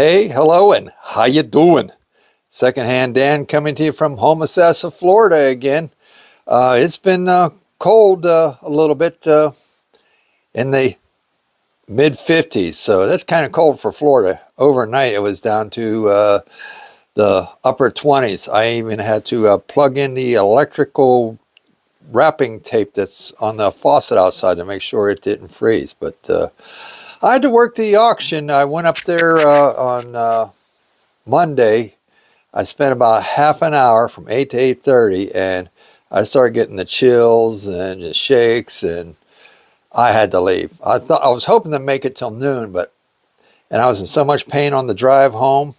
Hey, hello, and how you doing? Secondhand Dan coming to you from Homosassa, Florida again. It's been cold a little bit in the mid 50s, so that's kind of cold for Florida. Overnight, it was down to the upper 20s. I even had to plug in the electrical wrapping tape that's on the faucet outside to make sure it didn't freeze. But I had to work the auction. I went up there on Monday. I spent about half an hour from 8 to 8:30, and I started getting the chills and the shakes, and I had to leave. I was hoping to make it till noon, and I was in so much pain on the drive home.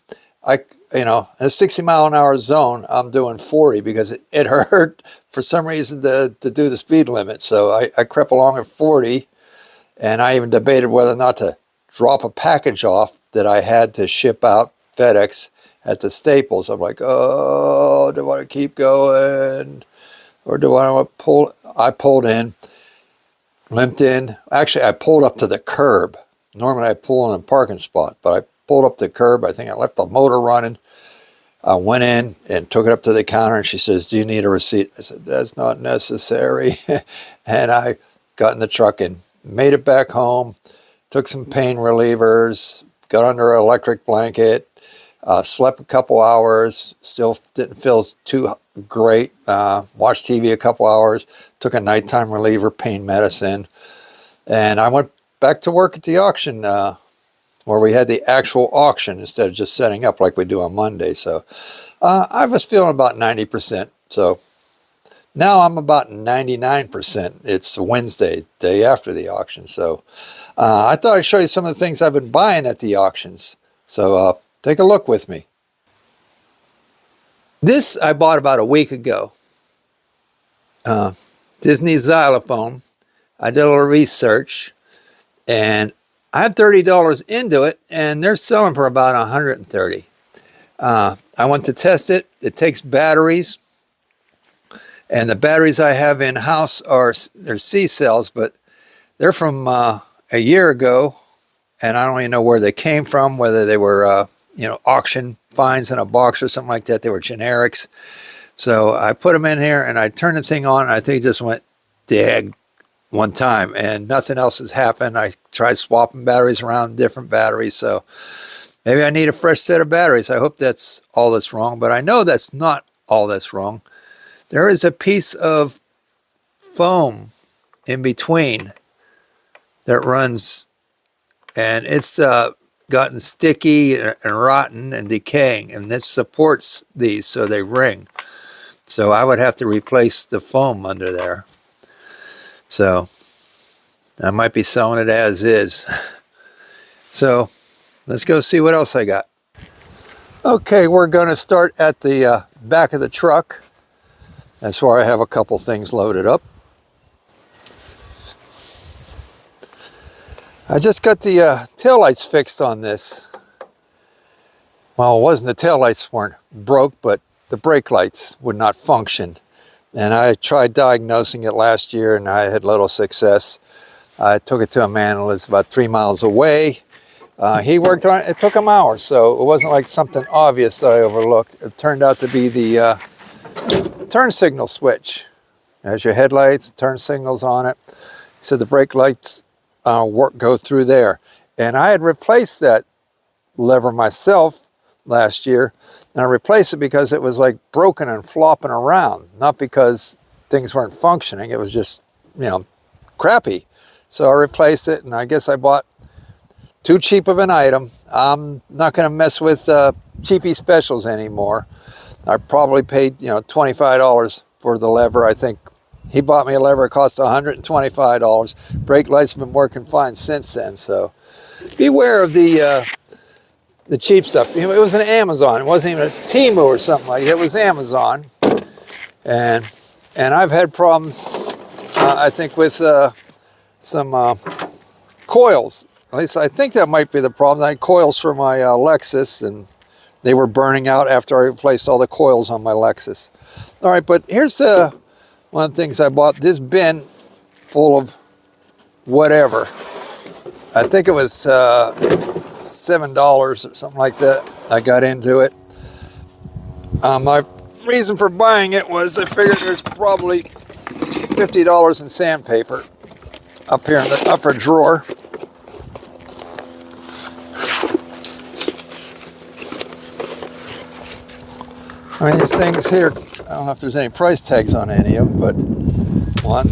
In a 60-mile-an-hour zone, I'm doing 40 because it hurt for some reason to do the speed limit. So I crept along at 40, and I even debated whether or not to drop a package off that I had to ship out FedEx at the Staples. I'm like, oh, do I want to keep going? Or do I want to pull? I pulled in, limped in. Actually, I pulled up to the curb. Normally I pull in a parking spot, but I pulled up the curb. I think I left the motor running. I went in and took it up to the counter, and she says, do you need a receipt? I said, that's not necessary. And I got in the truck and made it back home, took some pain relievers, got under an electric blanket, slept a couple hours, still didn't feel too great, watched TV a couple hours, took a nighttime reliever, pain medicine, and I went back to work at the auction where we had the actual auction instead of just setting up like we do on Monday. So I was feeling about 90%. So now I'm about 99%. It's Wednesday, day after the auction. So I thought I'd show you some of the things I've been buying at the auctions. So take a look with me. This I bought about a week ago. Disney xylophone. I did a little research, and I had $30 into it, and they're selling for about $130. I went to test it. It takes batteries, and the batteries I have in-house they're C cells, but they're from a year ago, and I don't even know where they came from, whether they were auction finds in a box or something like that. They were generics. So I put them in here, and I turned the thing on, and I think it just went dead one time, and nothing else has happened. I tried swapping batteries around, different batteries, so maybe I need a fresh set of batteries. I hope that's all that's wrong, but I know that's not all that's wrong. There is a piece of foam in between that runs, and it's gotten sticky and rotten and decaying, and this supports these so they ring. So I would have to replace the foam under there. So I might be selling it as is. So let's go see what else I got. Okay, we're going to start at the back of the truck. That's where I have a couple things loaded up. I just got the taillights fixed on this. Well, it wasn't the taillights weren't broke, but the brake lights would not function. And I tried diagnosing it last year, and I had little success. I took it to a man who lives about 3 miles away. He worked on it. It took him hours, so it wasn't like something obvious that I overlooked. It turned out to be the turn signal switch. There's your headlights, turn signals on it. He said the brake lights go through there. And I had replaced that lever myself last year, and I replaced it because it was like broken and flopping around, not because things weren't functioning. It was just, crappy. So I replaced it, and I guess I bought too cheap of an item. I'm not going to mess with cheapy specials anymore. I probably paid, $25 for the lever. I think he bought me a lever. It cost $125. Brake lights have been working fine since then. So beware of the cheap stuff. It was an Amazon. It wasn't even a Temu or something like that. It was Amazon. And I've had problems, I think, with some coils. At least I think that might be the problem. I had coils for my Lexus, and they were burning out after I replaced all the coils on my Lexus. All right, but here's one of the things I bought. This bin full of whatever. I think it was $7 or something like that. I got into it. My reason for buying it was I figured there's probably $50 in sandpaper up here in the upper drawer. I mean, these things here, I don't know if there's any price tags on any of them, but 1,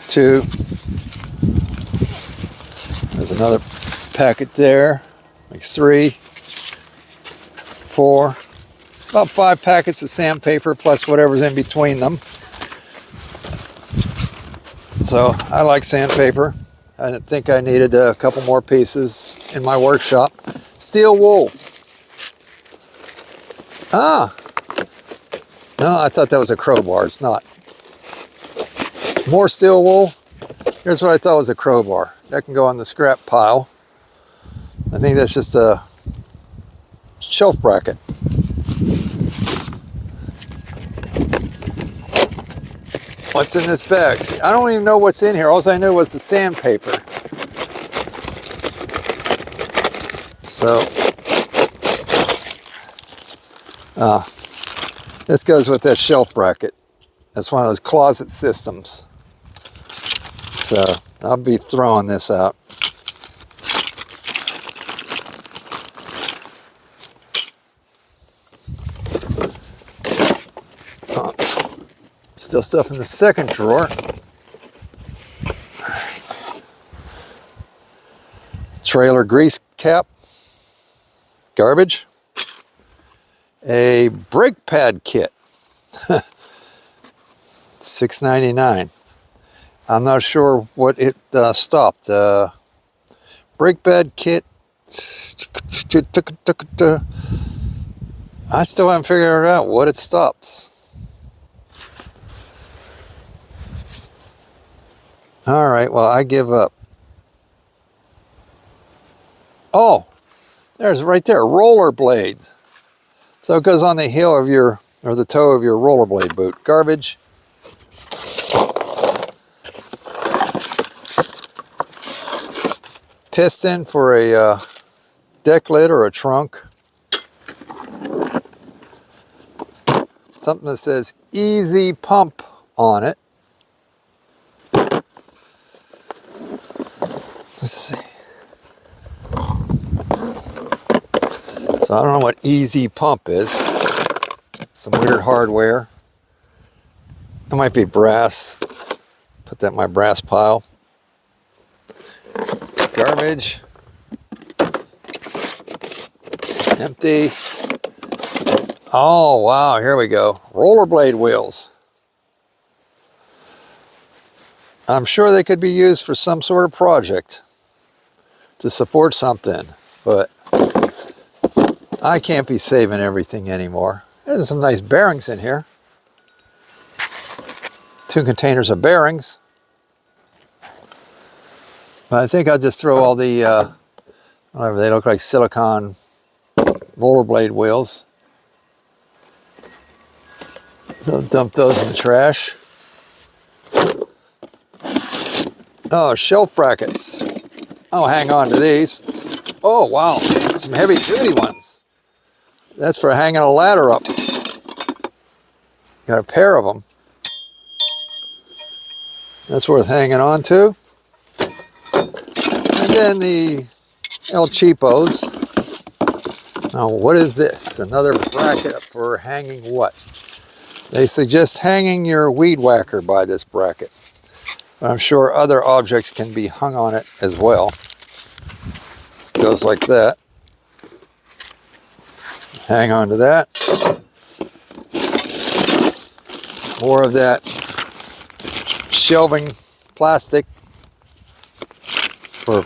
2, there's another packet there, like 3, 4, about 5 packets of sandpaper plus whatever's in between them. So I like sandpaper. I didn't think I needed a couple more pieces in my workshop. Steel wool. Ah, no, I thought that was a crowbar. It's not. More steel wool. Here's what I thought was a crowbar. That can go on the scrap pile. I think that's just a shelf bracket. What's in this bag? See, I don't even know what's in here. All I knew was the sandpaper. So, this goes with that shelf bracket. That's one of those closet systems. So, I'll be throwing this out. Still stuff in the second drawer. Trailer grease cap. Garbage. A brake pad kit. $6.99. I'm not sure what it stopped. Brake pad kit. I still haven't figured out what it stops. All right, well, I give up. Oh, there's right there, rollerblade. So it goes on the heel of your, or the toe of your rollerblade boot. Garbage. Piston for a deck lid or a trunk. Something that says easy pump on it. Let's see. So I don't know what easy pump is. Some weird hardware. It might be brass. Put that in my brass pile. Garbage. Empty. Oh, wow, here we go. Rollerblade wheels. I'm sure they could be used for some sort of project to support something, but I can't be saving everything anymore. There's some nice bearings in here. 2 containers of bearings. But I think I'll just throw all the, whatever, they look like silicone rollerblade wheels. So dump those in the trash. Oh, shelf brackets. I'll hang on to these. Oh, wow, some heavy duty ones. That's for hanging a ladder up. Got a pair of them. That's worth hanging on to. And then the El Cheapos. Now, what is this? Another bracket for hanging what? They suggest hanging your weed whacker by this bracket. But I'm sure other objects can be hung on it as well. Goes like that. Hang on to that. More of that shelving plastic for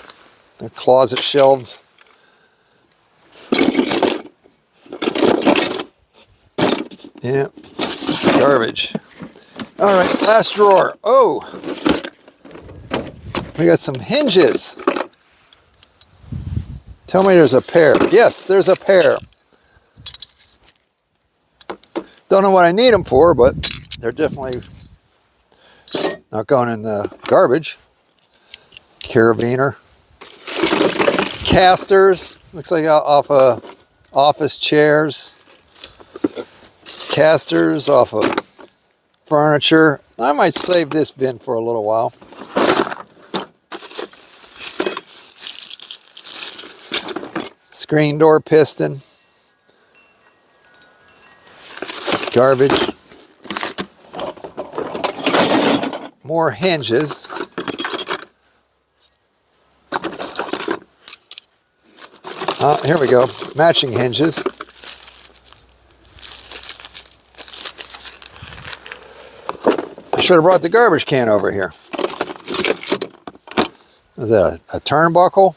the closet shelves. Yeah, garbage. All right, last drawer. Oh, we got some hinges. Tell me there's a pair. Yes, there's a pair. Don't know what I need them for, but they're definitely not going in the garbage. carabiner. Casters, looks like off of office chairs. Casters off of furniture. I might save this bin for a little while. Screen door piston. Garbage. More hinges. Here we go. Matching hinges. I should have brought the garbage can over here. Is that a turnbuckle?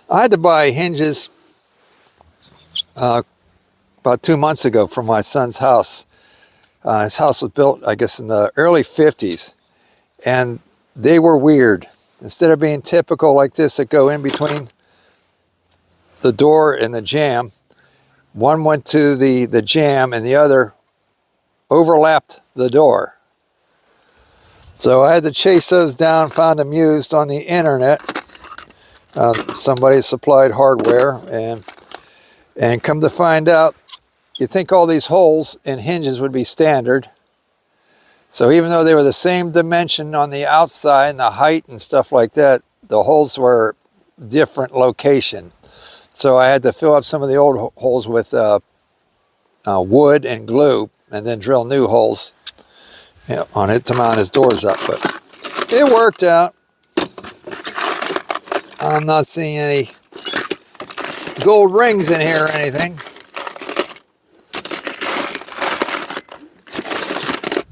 I had to buy hinges about 2 months ago for my son's house. His house was built, I guess, in the early 50s, and they were weird. Instead of being typical like this that go in between the door and the jamb, one went to the jamb and the other overlapped the door. So I had to chase those down, found them used on the internet. Somebody supplied hardware, and come to find out, you'd think all these holes and hinges would be standard. So even though they were the same dimension on the outside and the height and stuff like that, the holes were different location. So I had to fill up some of the old holes with wood and glue, and then drill new holes on it to mount his doors up. But it worked out. I'm not seeing any gold rings in here or anything.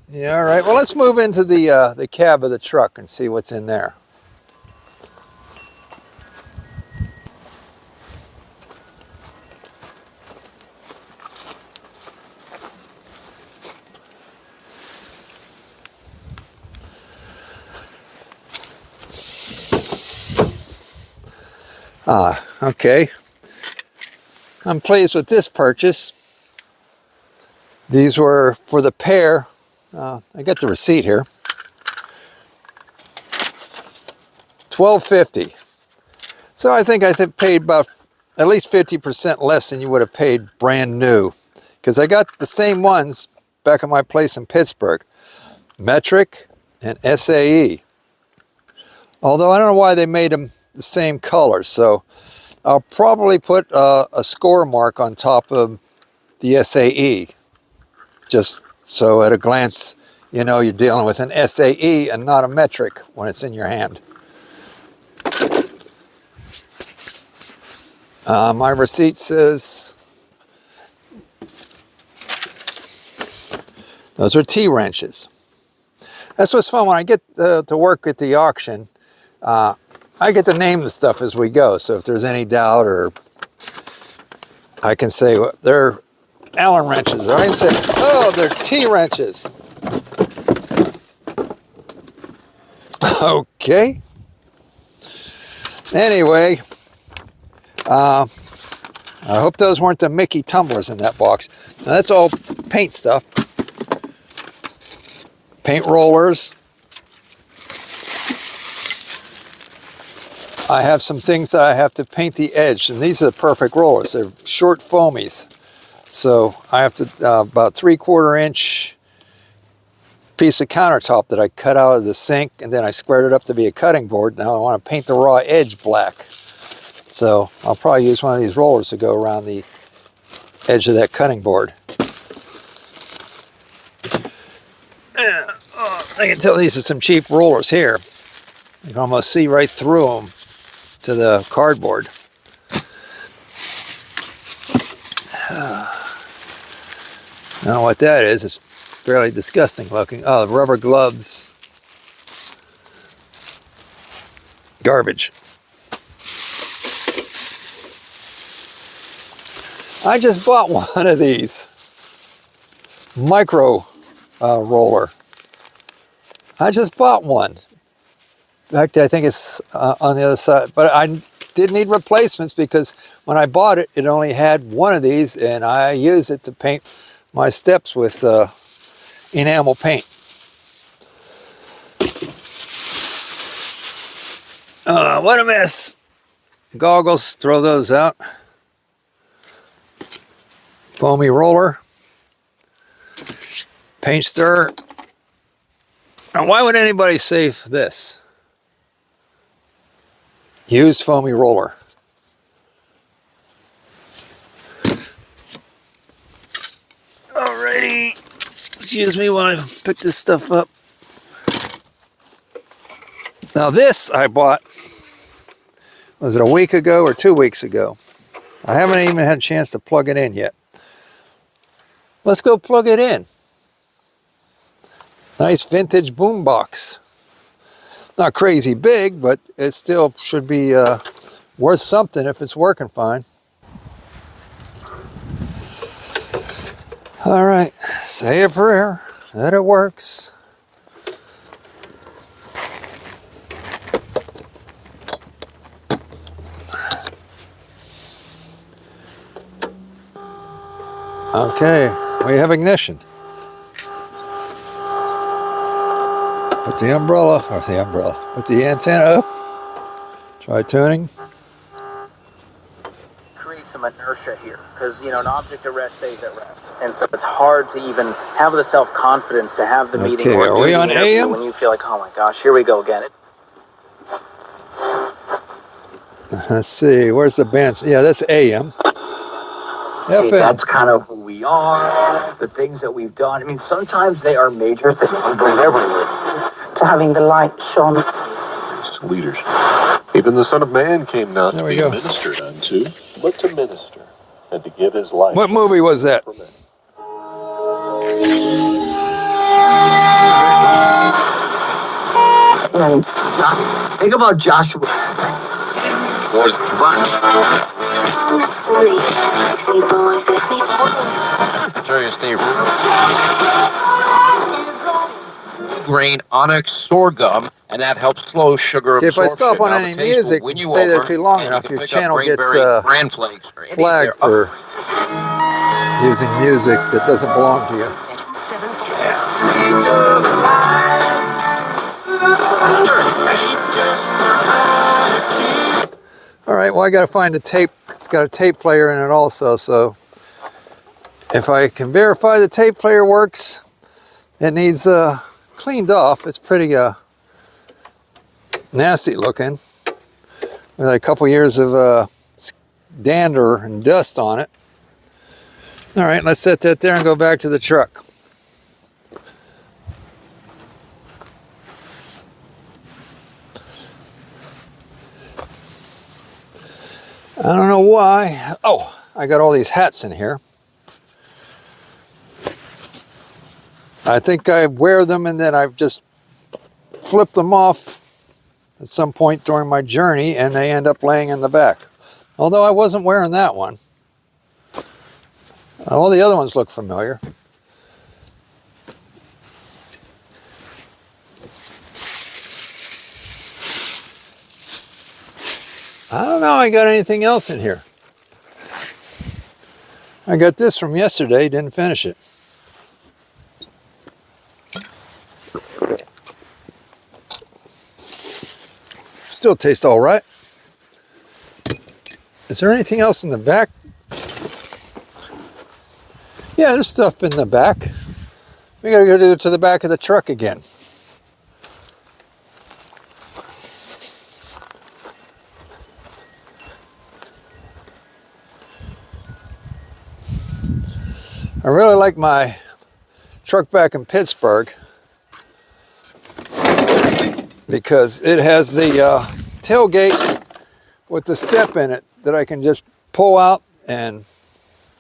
Yeah, all right. Well, let's move into the cab of the truck and see what's in there. Okay. I'm pleased with this purchase. These were for the pair. I got the receipt here. $12.50. So I think paid about at least 50% less than you would have paid brand new, because I got the same ones back at my place in Pittsburgh, metric and SAE. Although I don't know why they made them the same color, so I'll probably put a score mark on top of the SAE, just so at a glance, you know you're dealing with an SAE and not a metric when it's in your hand. My receipt says those are T-wrenches. That's what's fun when I get to work at the auction. I get to name the stuff as we go, so if there's any doubt, or I can say, well, they're Allen wrenches, or I can say, oh, they're T-wrenches. Okay. Anyway, I hope those weren't the Mickey tumblers in that box. Now, that's all paint stuff. Paint rollers. I have some things that I have to paint the edge, and these are the perfect rollers. They're short foamies. So I have to, about 3/4 inch piece of countertop that I cut out of the sink, and then I squared it up to be a cutting board. Now I want to paint the raw edge black. So I'll probably use one of these rollers to go around the edge of that cutting board. I can tell these are some cheap rollers here. You can almost see right through them to the cardboard. I don't know what that is. It's fairly disgusting looking. Oh, rubber gloves. Garbage. I just bought one of these. Micro roller. I just bought one. In fact, I think it's on the other side. But did need replacements because when I bought it, it only had one of these, and I use it to paint my steps with enamel paint. What a mess. Goggles, throw those out. Foamy roller. Paint stirrer. Now, why would anybody save this? Use foamy roller. Alrighty. Excuse me while I pick this stuff up. Now this I bought, was it a week ago or 2 weeks ago? I haven't even had a chance to plug it in yet. Let's go plug it in. Nice vintage boombox. Not crazy big, but it still should be worth something if it's working fine. All right, say a prayer that it works. Okay, we have ignition. Put the umbrella, put the antenna up. Try tuning. Create some inertia here, because an object at rest stays at rest, and so it's hard to even have the self-confidence to have the meeting or are we on AM? When you feel like, oh my gosh, here we go again. Let's see, where's the band? Yeah, that's AM. Hey, that's kind of who we are, the things that we've done. I mean, sometimes they are major things, but never to having the light shone. Leaders. Even the Son of Man came not to be ministered unto, but to minister, and to give his life. What movie was that? Think about Joshua. Was the bunch. Grain onyx sorghum, and that helps slow sugar absorption. If I stop on any music, stay there too long enough, your channel gets flagged for using music that doesn't belong to you. All right, well, I got to find a tape. It's got a tape player in it also, so if I can verify the tape player works, it needs cleaned off. It's pretty nasty looking. With a couple years of dander and dust on it. All right, let's set that there and go back to the truck. I don't know why. Oh, I got all these hats in here. I think I wear them and then I've just flipped them off at some point during my journey and they end up laying in the back. Although I wasn't wearing that one. All the other ones look familiar. I don't know, I got anything else in here. I got this from yesterday, didn't finish it. Still tastes all right. Is there anything else in the back? Yeah, there's stuff in the back. We gotta go to the back of the truck again. I really like my truck back in Pittsburgh because it has the tailgate with the step in it that I can just pull out, and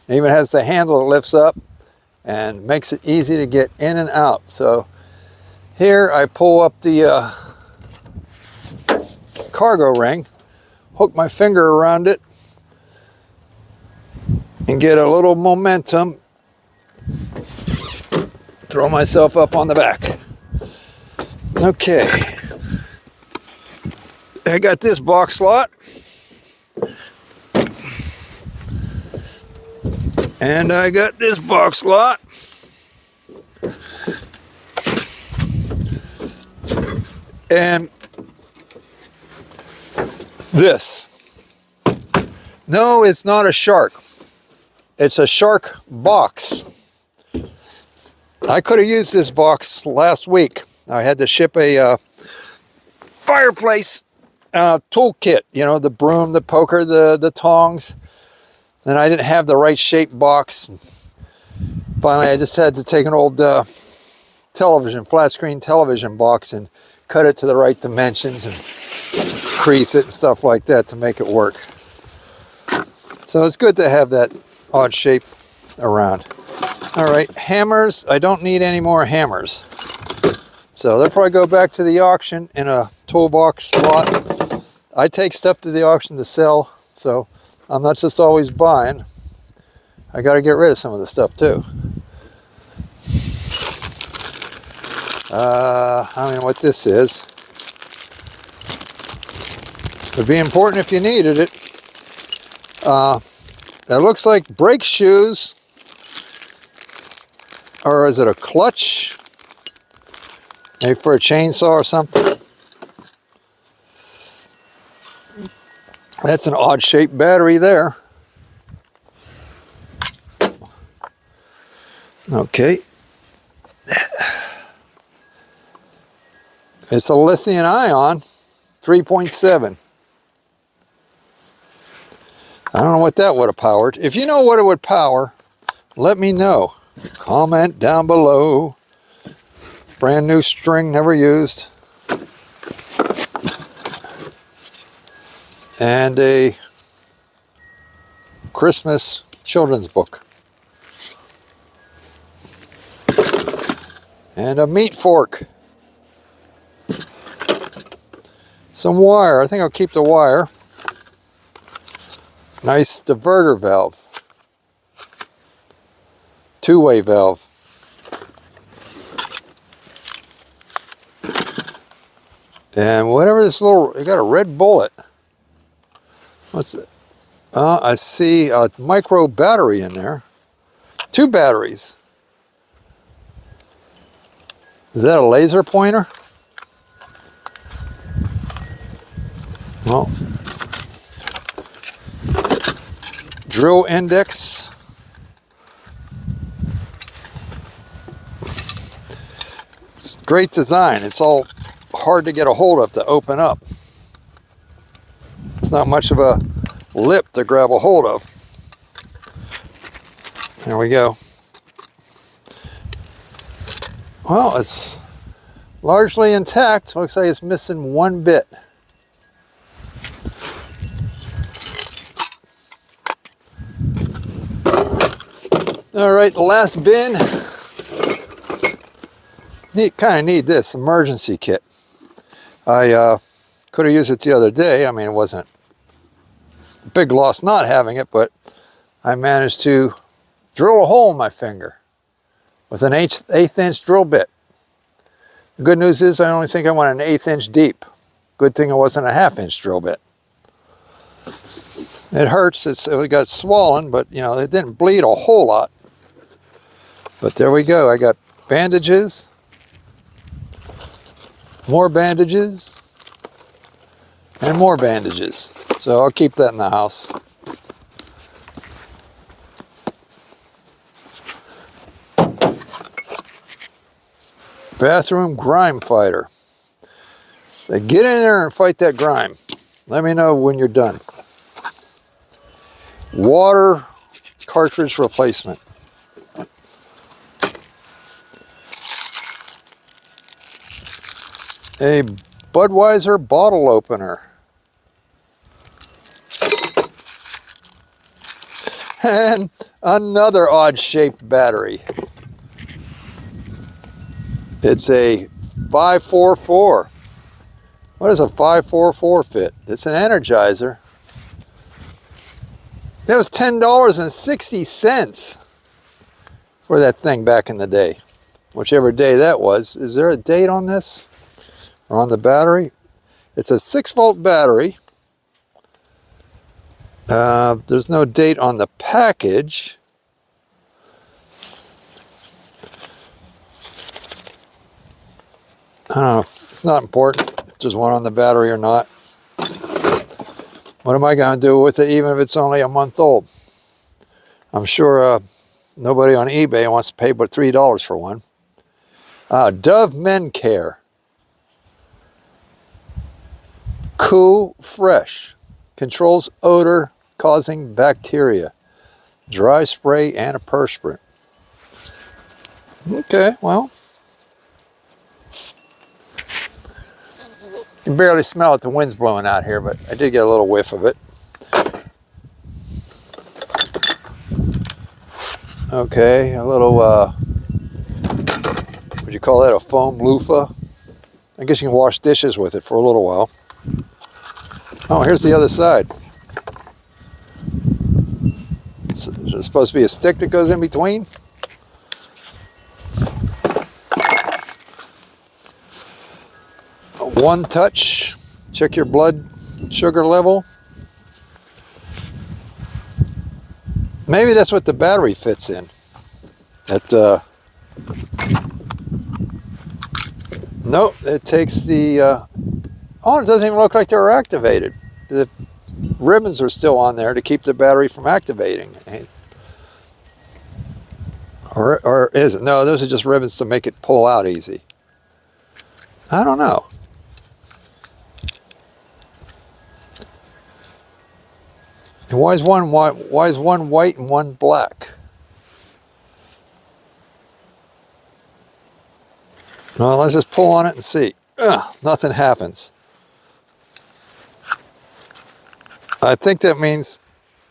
it even has the handle that lifts up and makes it easy to get in and out. So here I pull up the cargo ring, hook my finger around it, and get a little momentum. Throw myself up on the back. Okay. I got this box slot. And I got this box lot. And this. No, it's not a shark. It's a shark box. I could have used this box last week. I had to ship a fireplace toolkit, you know, the broom, the poker, the tongs. And I didn't have the right shape box. Finally, I just had to take an old television, flat screen television box and cut it to the right dimensions and crease it and stuff like that to make it work. So it's good to have that odd shape around. All right, hammers. I don't need any more hammers. So they'll probably go back to the auction in a toolbox slot. I take stuff to the auction to sell, so I'm not just always buying. I got to get rid of some of the stuff too. I don't know what this is. It'd be important if you needed it. That looks like brake shoes. Or is it a clutch? Maybe for a chainsaw or something. That's an odd shaped battery there. Okay. It's a lithium ion 3.7. I don't know what that would have powered. If you know what it would power, let me know. Comment down below. Brand new string, never used. And a Christmas children's book. And a meat fork. Some wire. I think I'll keep the wire. Nice diverter valve. Two-way valve. And whatever this little, you got a red bullet. What's it? I see a micro battery in there. 2 batteries. Is that a laser pointer? Well, drill index. It's great design. It's all hard to get a hold of to open up. It's not much of a lip to grab a hold of. There we go. Well, it's largely intact. Looks like it's missing 1 bit. All right, the last bin. Kind of need this emergency kit. I could have used it the other day. I mean, it wasn't a big loss not having it, but I managed to drill a hole in my finger with an 1/8 inch drill bit. The good news is I only think I went an 1/8 inch deep. Good thing it wasn't a 1/2 inch drill bit. It hurts. It got swollen, but you know, it didn't bleed a whole lot. But there we go. I got bandages, more bandages, and more bandages. So I'll keep that in the house. Bathroom grime fighter. So get in there and fight that grime. Let me know when you're done. Water cartridge replacement. A Budweiser bottle opener. And another odd shaped battery. It's a 544. What does a 544 fit? It's an Energizer. That was $10.60 for that thing back in the day. Whichever day that was. Is there a date on this? Or on the battery? It's a 6-volt battery. There's no date on the package. I don't know. It's not important if there's one on the battery or not. What am I going to do with it even if it's only a month old? I'm sure nobody on eBay wants to pay but $3 for one. Dove Men Care. Cool Fresh. Controls odor causing bacteria. Dry spray antiperspirant. Okay, well. You can barely smell it. The wind's blowing out here, but I did get a little whiff of it. Okay, a little, would you call that a foam loofah? I guess you can wash dishes with it for a little while. Oh, here's the other side. Is there supposed to be a stick that goes in between? One touch. Check your blood sugar level. Maybe that's what the battery fits in. Nope, it takes the... oh, it doesn't even look like they're activated. The ribbons are still on there to keep the battery from activating. Or is it? No, those are just ribbons to make it pull out easy. I don't know. And why is one white and one black? Well, let's just pull on it and see. Nothing happens. I think that means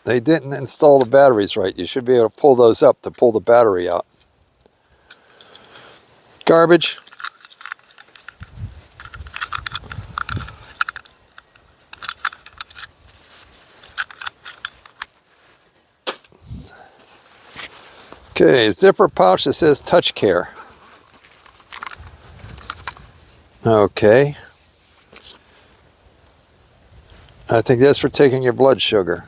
they didn't install the batteries right. You should be able to pull those up to pull the battery out. Garbage. Okay, zipper pouch that says touch care. Okay. I think that's for taking your blood sugar.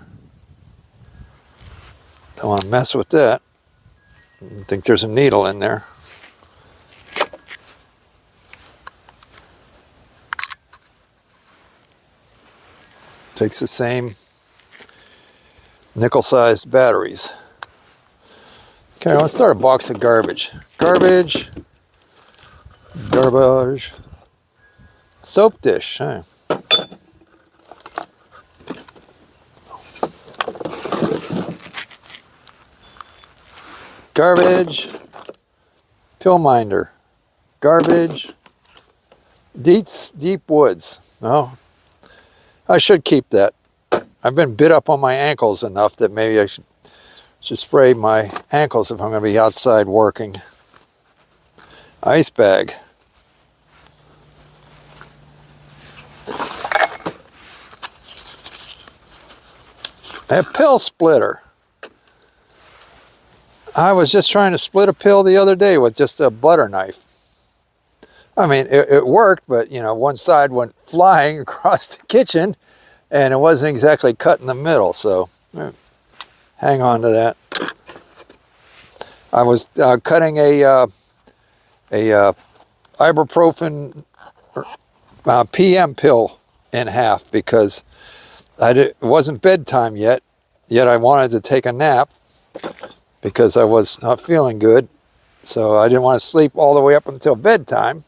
Don't want to mess with that. I think there's a needle in there. Takes the same nickel-sized batteries. Okay, let's start a box of garbage. Garbage. Garbage. Soap dish. Huh? Garbage. Pill minder. Garbage. Deep woods. No, I should keep that. I've been bit up on my ankles enough that maybe I should spray my ankles if I'm going to be outside working. Ice bag. A pill splitter. I was just trying to split a pill the other day with just a butter knife. I mean, it worked, but, you know, one side went flying across the kitchen, and it wasn't exactly cut in the middle, so hang on to that. I was cutting a ibuprofen PM pill in half because it wasn't bedtime yet I wanted to take a nap because I was not feeling good. So I didn't want to sleep all the way up until bedtime,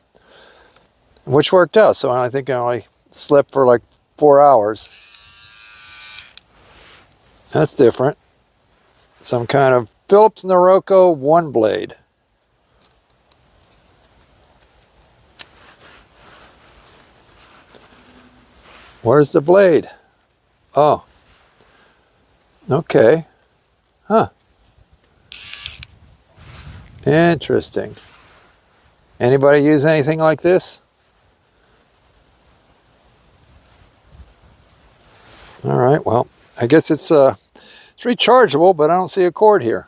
which worked out. So I think I only slept for like 4 hours. That's different. Some kind of Phillips Norelco one blade. Where's the blade? Oh. Okay. Huh. Interesting. Anybody use anything like this? All right, well, I guess it's rechargeable, but I don't see a cord here.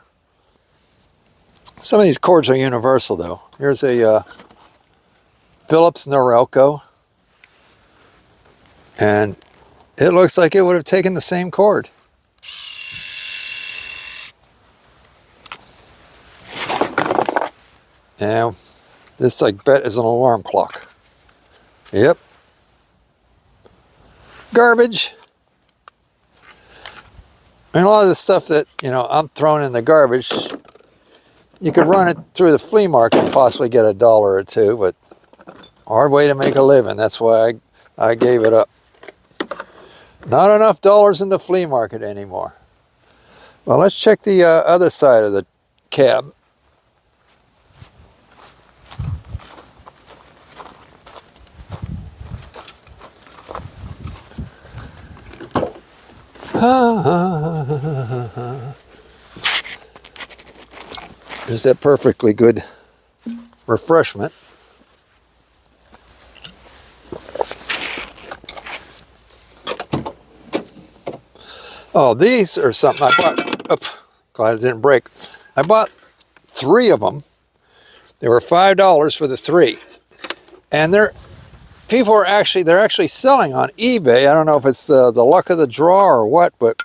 Some of these cords are universal, though. Here's a Phillips Norelco, and it looks like it would have taken the same cord. And this, I bet, is an alarm clock. Yep. Garbage. And a lot of the stuff that, you know, I'm throwing in the garbage, you could run it through the flea market and possibly get $1 or $2, but hard way to make a living. That's why I gave it up. Not enough dollars in the flea market anymore. Well, let's check the other side of the cab. Is that perfectly good refreshment? Oh, these are something I bought. Oops, glad it didn't break. I bought 3 of them. They were $5 for the 3, and they're actually selling on eBay. I don't know if it's the luck of the draw or what, but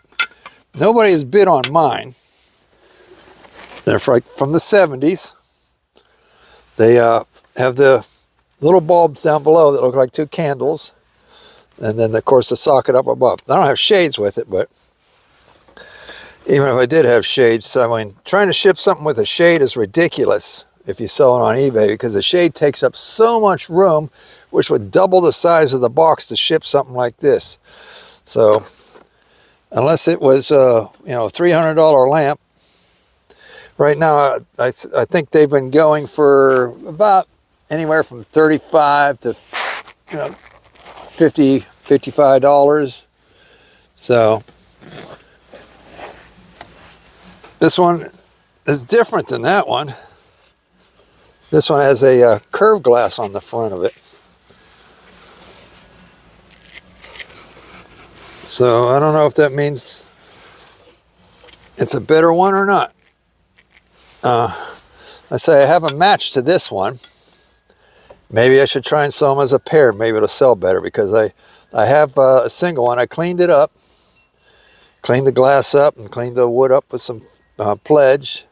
nobody has bid on mine. They're from the 70s. They have the little bulbs down below that look like 2 candles, and then of course the socket up above. I don't have shades with it, but even if I did have shades, I mean, trying to ship something with a shade is ridiculous if you sell it on eBay, because the shade takes up so much room, which would double the size of the box to ship something like this. So unless it was you know, a $300 lamp, right now I think they've been going for about anywhere from $35 to, you know, $50, $55. So this one is different than that one. This one has a curved glass on the front of it. So I don't know if that means it's a better one or not. I say I have a match to this one. Maybe I should try and sell them as a pair. Maybe it'll sell better, because I have a single one. I cleaned it up, cleaned the glass up, and cleaned the wood up with some pledge.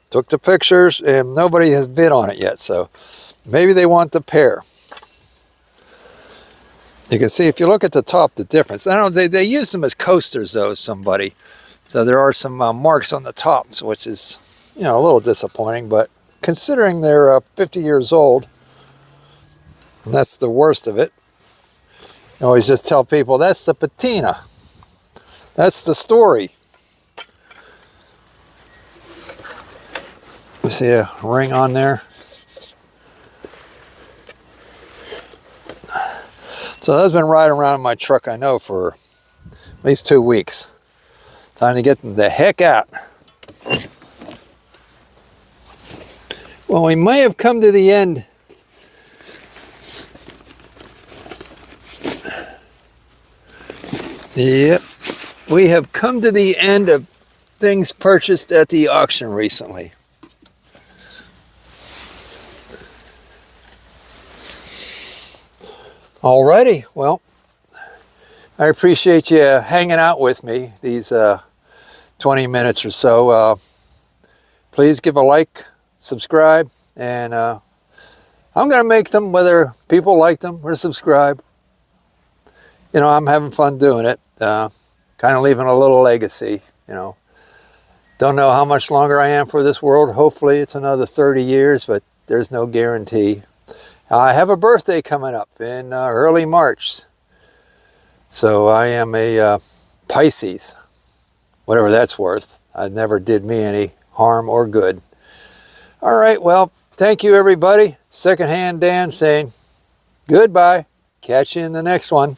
Took the pictures, and nobody has bid on it yet, so maybe they want the pair. You can see if you look at the top, the difference. I don't know, they use them as coasters though, somebody. So there are some marks on the tops, which is, you know, a little disappointing, but considering they're 50 years old, and that's the worst of it. I always just tell people, that's the patina. That's the story. You see a ring on there? So that's been riding around in my truck, I know, for at least 2 weeks. Time to get the heck out. Well, we may have come to the end. Yep, we have come to the end of things purchased at the auction recently. Alrighty, well, I appreciate you hanging out with me these 20 minutes or so. Please give a like, subscribe, and I'm going to make them whether people like them or subscribe. You know, I'm having fun doing it, kind of leaving a little legacy, you know. Don't know how much longer I am for this world. Hopefully it's another 30 years, but there's no guarantee. I have a birthday coming up in early March. So I am a Pisces, whatever that's worth. It never did me any harm or good. All right, well, thank you, everybody. Secondhand Dan saying goodbye. Catch you in the next one.